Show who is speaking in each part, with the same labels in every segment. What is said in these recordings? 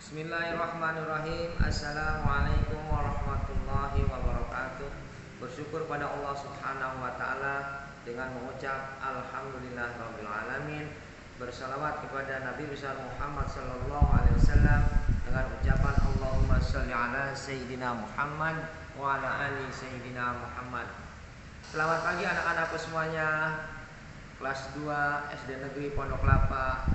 Speaker 1: Bismillahirrahmanirrahim. Assalamualaikum warahmatullahi wabarakatuh. Bersyukur pada Allah subhanahu wa ta'ala dengan mengucap Alhamdulillahirabbil alamin. Bersalawat kepada Nabi besar Muhammad sallallahu alaihi wasallam dengan ucapan Allahumma sholli ala sayyidina Muhammad wa ala ali sayyidina Muhammad. Selamat pagi anak-anakku semuanya. Kelas 2 SD Negeri Pondok Kelapa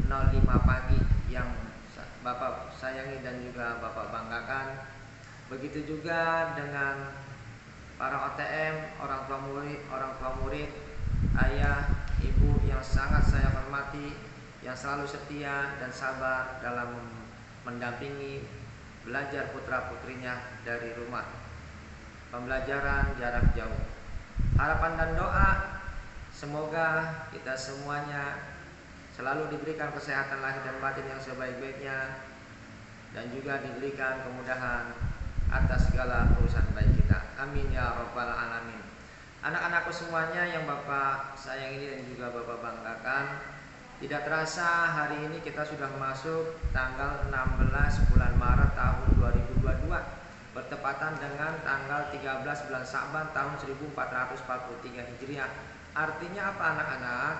Speaker 1: 05 pagi yang Bapak sayangi dan juga Bapak banggakan. Begitu juga dengan para OTM, orang tua murid, ayah, ibu yang sangat saya hormati, yang selalu setia dan sabar dalam mendampingi belajar putra-putrinya dari rumah. Pembelajaran jarak jauh. Harapan dan doa semoga kita semuanya selalu diberikan kesehatan lahir dan batin yang sebaik-baiknya dan juga diberikan kemudahan atas segala urusan baik kita. Amin ya rabbal alamin. Anak-anakku semuanya yang Bapak sayangi dan juga Bapak banggakan, tidak terasa hari ini kita sudah masuk tanggal 16 bulan Maret tahun 2022, bertepatan dengan tanggal 13 bulan Sa'ban tahun 1443 Hijriah. Artinya apa anak-anak?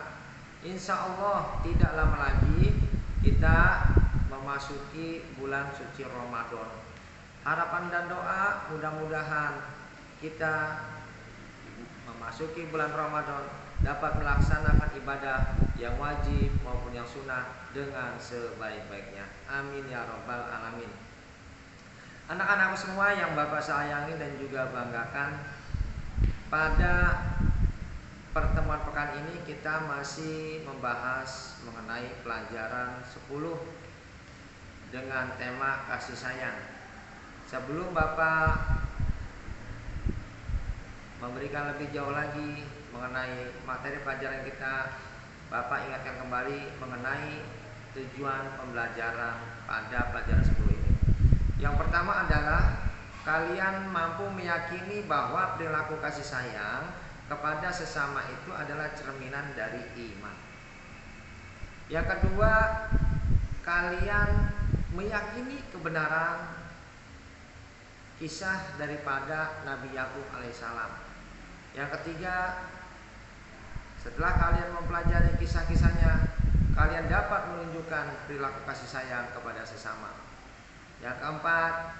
Speaker 1: Insya Allah tidak lama lagi kita memasuki bulan suci Ramadan. Harapan dan doa mudah-mudahan kita memasuki bulan Ramadan dapat melaksanakan ibadah yang wajib maupun yang sunnah dengan sebaik-baiknya. Amin ya rabbal alamin. Anak-anakku semua yang Bapak sayangi dan juga banggakan, pada pertemuan pekan ini kita masih membahas mengenai pelajaran 10 dengan tema kasih sayang. Sebelum Bapak memberikan lebih jauh lagi mengenai materi pelajaran kita, Bapak ingatkan kembali mengenai tujuan pembelajaran pada pelajaran 10 ini. Yang pertama adalah kalian mampu meyakini bahwa perilaku kasih sayang kepada sesama itu adalah cerminan dari iman. Yang kedua, kalian meyakini kebenaran kisah daripada Nabi Yakub alaihissalam. Yang ketiga, setelah kalian mempelajari kisah-kisahnya, kalian dapat menunjukkan perilaku kasih sayang kepada sesama. Yang keempat,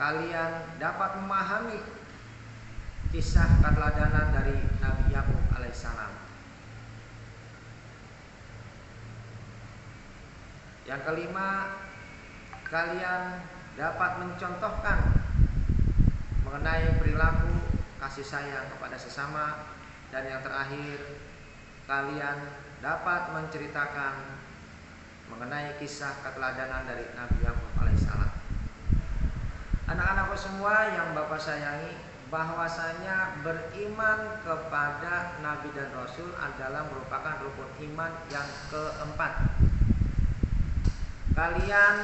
Speaker 1: kalian dapat memahami kisah keteladanan dari Nabi Yakub alaihissalam. Yang kelima, kalian dapat mencontohkan mengenai perilaku kasih sayang kepada sesama. Dan yang terakhir, kalian dapat menceritakan mengenai kisah keteladanan dari Nabi Yakub alaihissalam. Anak-anakku semua yang Bapak sayangi, bahwasanya beriman kepada Nabi dan Rasul adalah merupakan rukun iman yang keempat. Kalian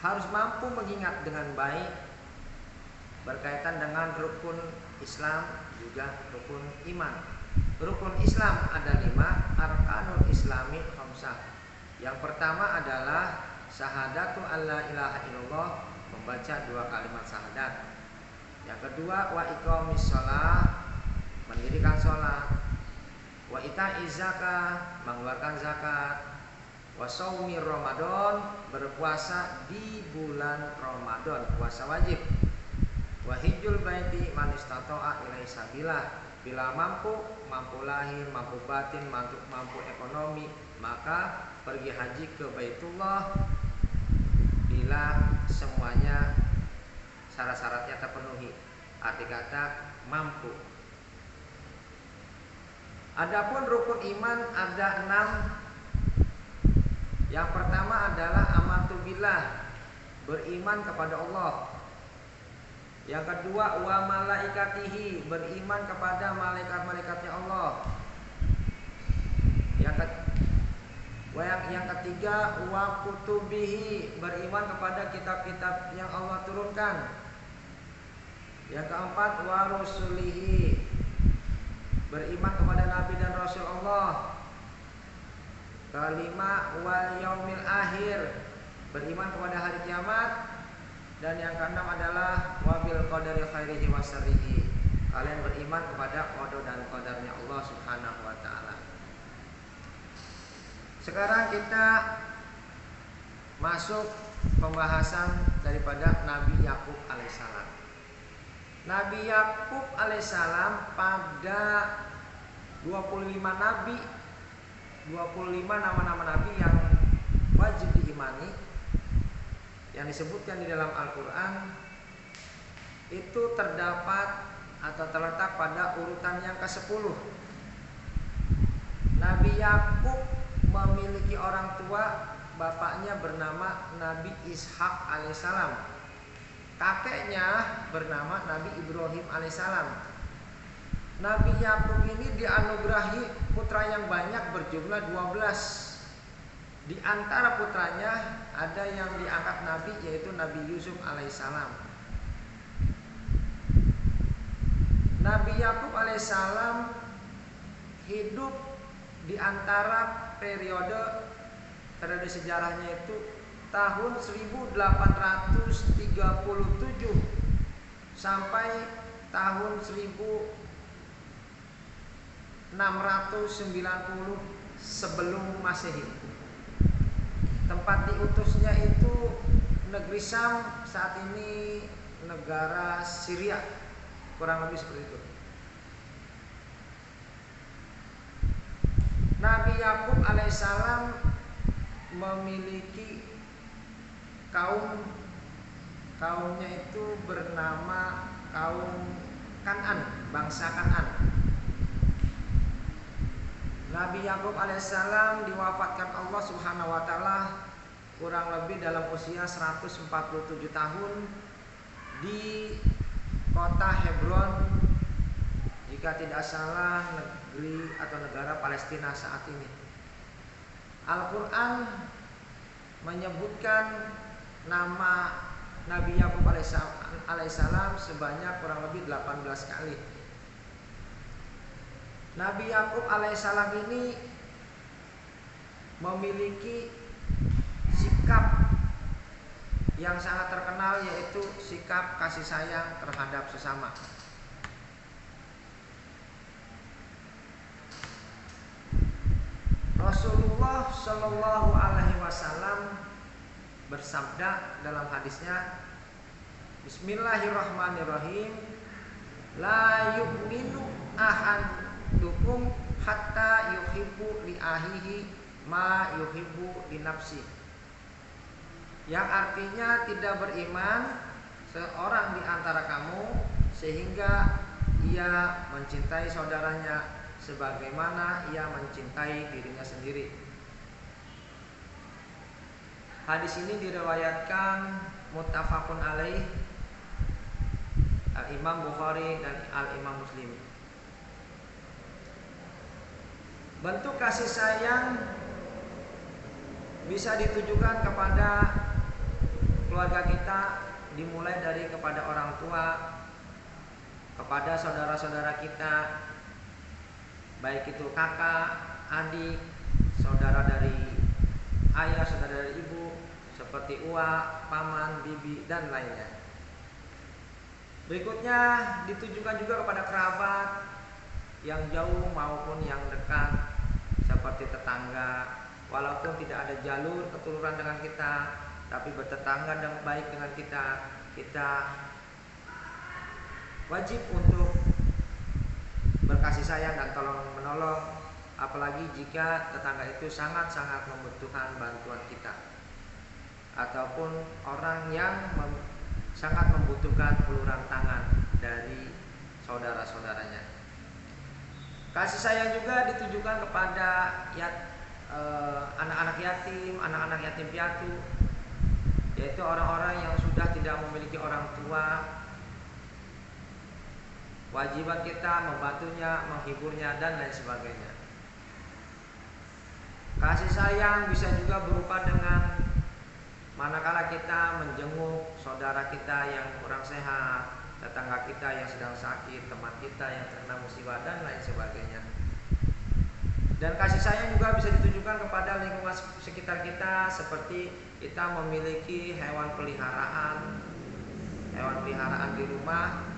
Speaker 1: harus mampu mengingat dengan baik berkaitan dengan rukun Islam juga rukun iman. Rukun Islam ada 5, arkanul islami khamsah. Yang pertama adalah syahadatu alla ilaha illallah, membaca 2 kalimat syahadat. Yang kedua, wa iqamis shalah, mendirikan sholat. Wa ita'iz zakah, mengeluarkan zakat. Wa shaumi Ramadan, berpuasa di bulan Ramadan, puasa wajib. Wa hijjul baiti man istata'a ilaihi sabilah, bila mampu lahir, mampu batin, mampu ekonomi, maka pergi haji ke Baitullah bila semuanya syarat-syaratnya terpenuhi. Arti kata mampu. Adapun rukun iman ada 6. Yang pertama adalah amantu billah, beriman kepada Allah. Yang kedua, wa malaikatihi, beriman kepada malaikat-malaikatnya Allah. Yang ketiga, wa kutubihi, beriman kepada kitab-kitab yang Allah turunkan. Yang keempat, wa rusulihi, beriman kepada Nabi dan Rasul Allah. Kelima, wal yaumil akhir, beriman kepada hari kiamat. Dan yang keenam adalah wabil qadari khairihi wa syarrihi, kalian beriman kepada qada dan qadarnya Allah Subhanahu wa taala. Sekarang kita masuk pembahasan daripada Nabi Yakub alaihissalam. Nabi Yakub alaihissalam pada 25 nabi, 25 nama-nama nabi yang wajib diimani, yang disebutkan di dalam Al-Quran, itu terdapat atau terletak pada urutan yang ke-10. Nabi Yakub memiliki orang tua, bapaknya bernama Nabi Ishak alaihissalam, kakeknya bernama Nabi Ibrahim alaihissalam. Nabi Yakub ini dianugerahi putra yang banyak, berjumlah 12. Di antara putranya ada yang diangkat Nabi, yaitu Nabi Yusuf alaihissalam. Nabi Yakub alaihissalam hidup di antara periode sejarahnya itu tahun 1837 sampai tahun 1690 sebelum Masehi. Tempat diutusnya itu negeri Syam, saat ini negara Syria, kurang lebih seperti itu. Nabi Yakub alaihissalam memiliki kaumnya itu bernama kaum Kan'an, bangsa Kan'an. Nabi Yakub alaihissalam diwafatkan Allah Subhanahu wa taala kurang lebih dalam usia 147 tahun di kota Hebron, jika tidak salah negeri atau negara Palestina saat ini. Al-Quran menyebutkan nama Nabi Yakub alaihissalam sebanyak kurang lebih 18 kali. Nabi Yakub alaihissalam ini memiliki sikap yang sangat terkenal, yaitu sikap kasih sayang terhadap sesama. Rasulullah Shallallahu Alaihi Wasallam bersabda dalam hadisnya, Bismillahirrahmanirrahim, la yu'minu ahadukum hatta yuhibbu li ahihi ma yuhibbu li nafsi. Yang artinya tidak beriman seorang di antara kamu sehingga ia mencintai saudaranya sebagaimana ia mencintai dirinya sendiri. Hadis ini diriwayatkan muttafaqun alaih Al-Imam Bukhari dan Al-Imam Muslim. Bentuk kasih sayang bisa ditujukan kepada keluarga kita, dimulai dari kepada orang tua, kepada saudara-saudara kita, baik itu kakak, adik, saudara dari ayah, saudara dari ibu, seperti uwa, paman, bibi, dan lainnya. Berikutnya ditujukan juga kepada kerabat yang jauh maupun yang dekat, seperti tetangga, walaupun tidak ada jalur keturunan dengan kita, tapi bertetangga dan baik dengan kita, kita wajib untuk berkasih sayang dan tolong menolong, apalagi jika tetangga itu sangat-sangat membutuhkan bantuan kita, ataupun orang yang sangat membutuhkan uluran tangan dari saudara-saudaranya. Kasih sayang juga ditujukan kepada anak-anak yatim, anak-anak yatim piatu, yaitu orang-orang yang sudah tidak memiliki orang tua. Wajiban kita membantunya, menghiburnya, dan lain sebagainya. Kasih sayang bisa juga berupa dengan manakala kita menjenguk saudara kita yang kurang sehat, tetangga kita yang sedang sakit, teman kita yang terkena musibah, dan lain sebagainya. Dan kasih sayang juga bisa ditujukan kepada lingkungan sekitar kita, seperti kita memiliki hewan peliharaan di rumah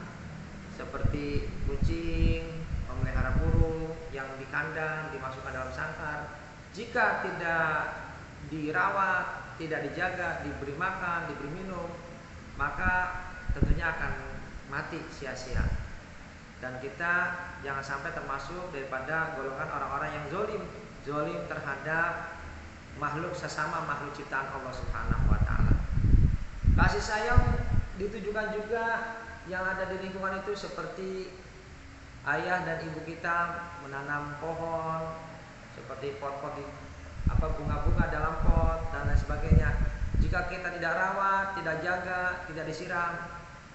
Speaker 1: seperti kucing, memelihara burung yang di kandang dimasukkan dalam sangkar. Jika tidak dirawat, tidak dijaga, diberi makan, diberi minum, maka tentunya akan mati sia-sia. Dan kita jangan sampai termasuk daripada golongan orang-orang yang zolim terhadap makhluk sesama makhluk ciptaan Allah Subhanahu wa taala. Kasih sayang ditujukan juga yang ada di lingkungan itu, seperti ayah dan ibu kita menanam pohon, seperti pot-pot bunga-bunga dalam pot dan lain sebagainya. Jika kita tidak rawat, tidak jaga, tidak disiram,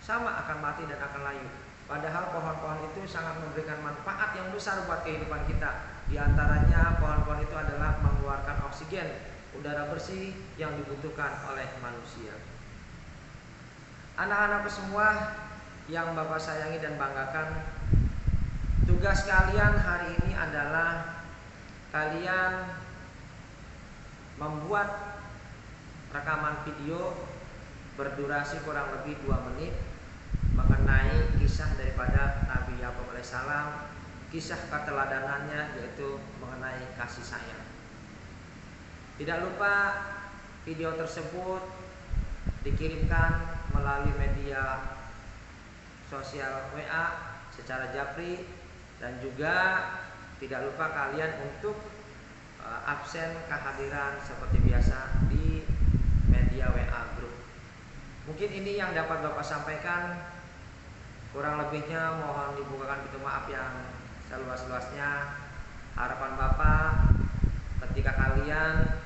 Speaker 1: sama akan mati dan akan layu. Padahal pohon-pohon itu sangat memberikan manfaat yang besar buat kehidupan kita. Di antaranya pohon-pohon itu adalah mengeluarkan oksigen, udara bersih yang dibutuhkan oleh manusia. Anak-anakku semua yang Bapak sayangi dan banggakan, tugas kalian hari ini adalah kalian membuat rekaman video berdurasi kurang lebih 2 menit mengenai kisah daripada Nabi Yakub alaihissalam, kisah keteladanannya, yaitu mengenai kasih sayang. Tidak lupa video tersebut dikirimkan melalui media sosial WA secara japri, dan juga tidak lupa kalian untuk absen kehadiran seperti biasa di media WA grup. Mungkin ini yang dapat Bapak sampaikan. Kurang lebihnya mohon dibukakan pintu maaf yang seluas-luasnya. Harapan Bapak ketika kalian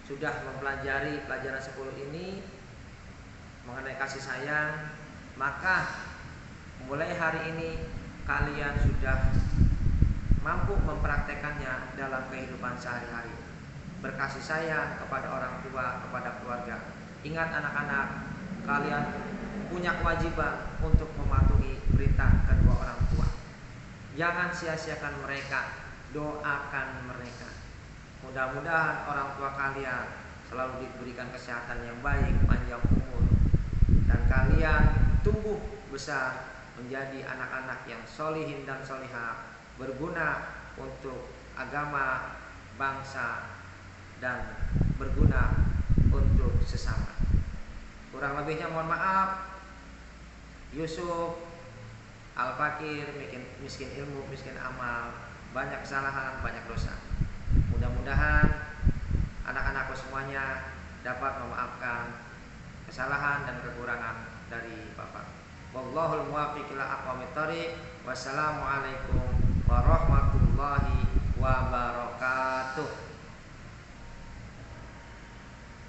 Speaker 1: sudah mempelajari pelajaran 10 ini mengenai kasih sayang, maka mulai hari ini kalian sudah mampu mempraktekannya dalam kehidupan sehari-hari. Berkasih sayang kepada orang tua, kepada keluarga. Ingat anak-anak, kalian punya kewajiban untuk mematuhi perintah kedua orang tua. Jangan sia-siakan mereka, doakan mereka. Mudah-mudahan orang tua kalian selalu diberikan kesehatan yang baik, panjang umur, dan kalian tumbuh besar menjadi anak-anak yang solihin dan solihah, berguna untuk agama, bangsa, dan berguna untuk sesama. Kurang lebihnya mohon maaf. Yusuf Al-Fakir, miskin ilmu, miskin amal, banyak kesalahan, banyak dosa. Mudah-mudahan anak-anakku semuanya dapat memaafkan kesalahan dan kekurangan dari Bapak. Wallahul muwaffiq ila aqwamit thoriq. Wassalamualaikum warahmatullahi